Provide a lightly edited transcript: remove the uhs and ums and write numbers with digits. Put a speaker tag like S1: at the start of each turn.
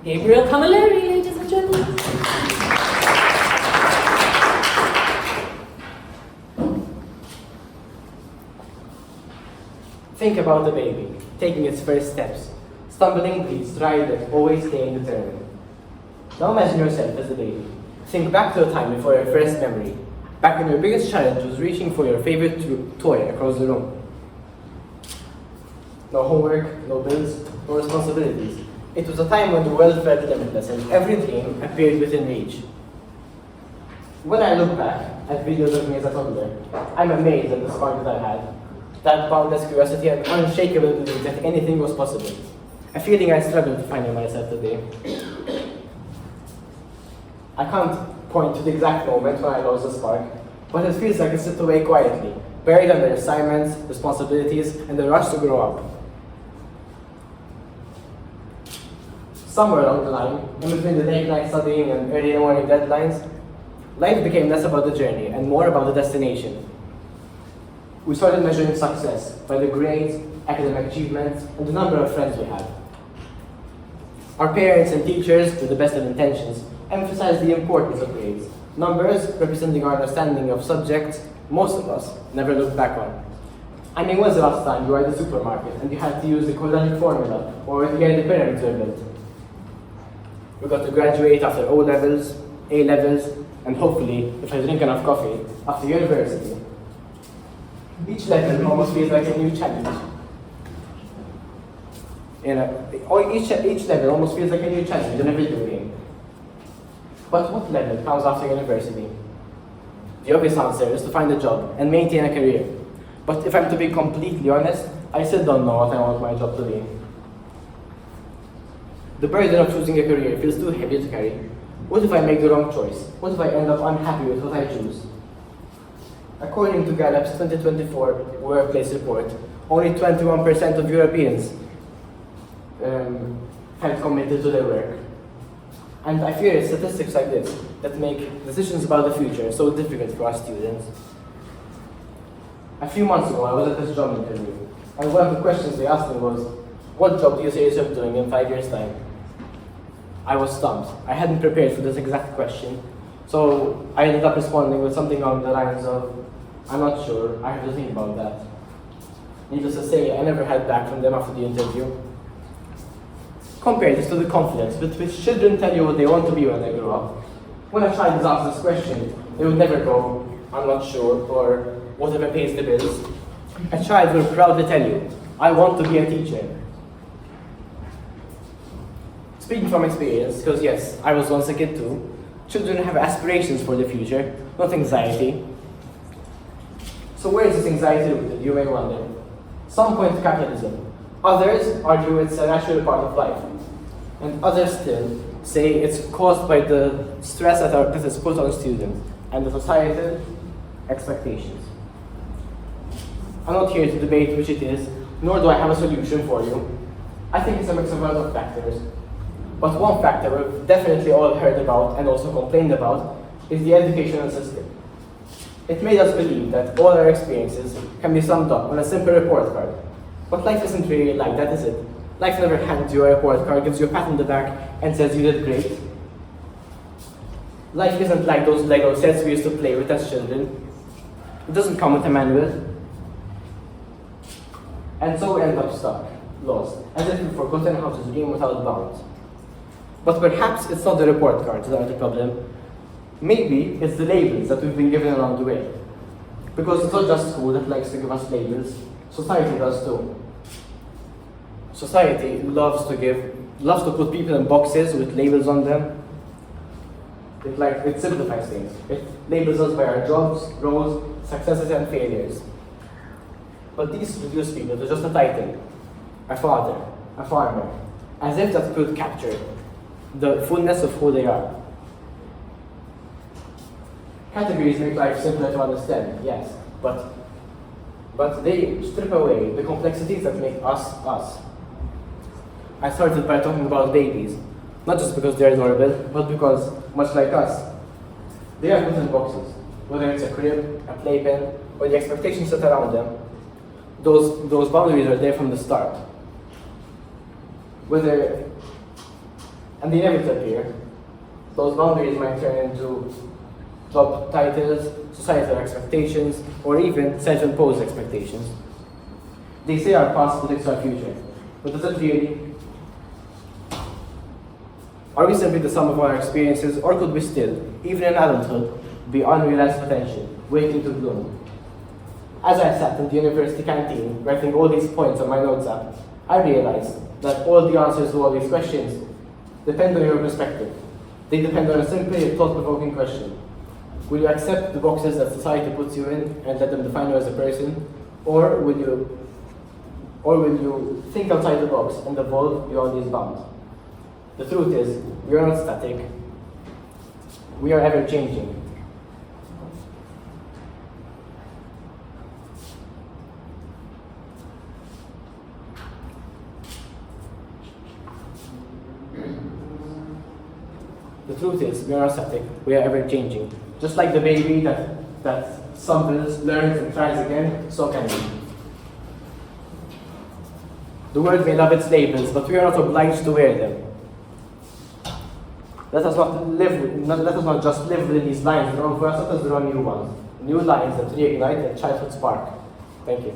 S1: Gabriel Camilleri, ladies and gentlemen.
S2: Think about the baby, taking its first steps, stumbling bleeds, striding, always staying determined. Now imagine yourself as a baby. Think back to a time before your first memory, back when your biggest challenge was reaching for your favorite toy across the room. No homework, no bills, no responsibilities. It was a time when the world felt limitless and every dream appeared within reach. When I look back at videos of me as a toddler, I'm amazed at the spark that I had. That boundless curiosity and unshakable belief that anything was possible. A feeling I struggle to find in myself today. I can't point to the exact moment when I lost the spark, but it feels like it slipped away quietly, buried under assignments, responsibilities, and the rush to grow up. Somewhere along the line, in between the late night studying and early morning deadlines, life became less about the journey and more about the destination. We started measuring success by the grades, academic achievements, and the number of friends we had. Our parents and teachers, with the best of intentions, emphasized the importance of grades, numbers representing our understanding of subjects most of us never looked back on. I mean, when's the last time you were at the supermarket and you had to use the quadratic formula or to get the pyramids were built? We got to graduate after O-levels, A-levels, and hopefully, if I drink enough coffee, after university. Each level almost feels like a new challenge. Each level almost feels like a new challenge in a video game. But what level comes after university? The obvious answer is to find a job and maintain a career. But if I'm to be completely honest, I still don't know what I want my job to be. The burden of choosing a career feels too heavy to carry. What if I make the wrong choice? What if I end up unhappy with what I choose? According to Gallup's 2024 workplace report, only 21% of Europeans felt committed to their work. And I fear it's statistics like this that make decisions about the future so difficult for us students. A few months ago, I was at this job interview, and one of the questions they asked me was, what job do you see yourself doing in 5 years' time? I was stumped. I hadn't prepared for this exact question, so I ended up responding with something along the lines of, I'm not sure, I have to think about that. Needless to say, I never heard back from them after the interview. Compare this to the confidence with which children tell you what they want to be when they grow up. When a child is asked this question, they would never go, I'm not sure, or whatever pays the bills. A child will proudly tell you, I want to be a teacher. Speaking from experience, because yes, I was once a kid too, children have aspirations for the future, not anxiety. So where is this anxiety rooted, you may wonder? Some point to capitalism. Others argue it's a natural part of life. And others still say it's caused by the stress that is put on students and the societal expectations. I'm not here to debate which it is, nor do I have a solution for you. I think it's a mix of a lot of factors. But one factor we've definitely all heard about and also complained about is the educational system. It made us believe that all our experiences can be summed up on a simple report card. But life isn't really like that, is it? Life never hands you a report card, gives you a pat on the back, and says you did great. Life isn't like those Lego sets we used to play with as children. It doesn't come with a manual. And so we end up stuck, lost, as if we've forgotten how to dream without bounds. But perhaps it's not the report cards that are the problem. Maybe it's the labels that we've been given along the way. Because it's not just school that likes to give us labels, society does too. Society loves to put people in boxes with labels on them. It simplifies things. It labels us by our jobs, roles, successes and failures. But these reduce people to just a title, a father, a farmer, as if that could capture the fullness of who they are. Categories make life simpler to understand, yes, but they strip away the complexities that make us, us. I started by talking about babies, not just because they're adorable, but because, much like us, they are put in boxes, whether it's a crib, a playpen, or the expectations set around them. Those boundaries are there from the start. Whether and they never disappear. Those boundaries might turn into job titles, societal expectations, or even self-imposed expectations. They say our past predicts our future, but does it really? Are we simply the sum of our experiences, or could we still, even in adulthood, be unrealized potential, waiting to bloom? As I sat in the university canteen, writing all these points on my notes app, I realized that all the answers to all these questions depend on your perspective. They depend on a simple yet thought-provoking question. Will you accept the boxes that society puts you in and let them define you as a person? Or will you think outside the box and evolve beyond these bounds? The truth is, we are not static. We are ever changing. The truth is, we are not static, we are ever changing. Just like the baby that stumbles, learns, and tries again, so can we. The world may love its labels, but we are not obliged to wear them. Let us not just live within these lines, for us, let us draw new ones. New lines that reignite a childhood spark. Thank you.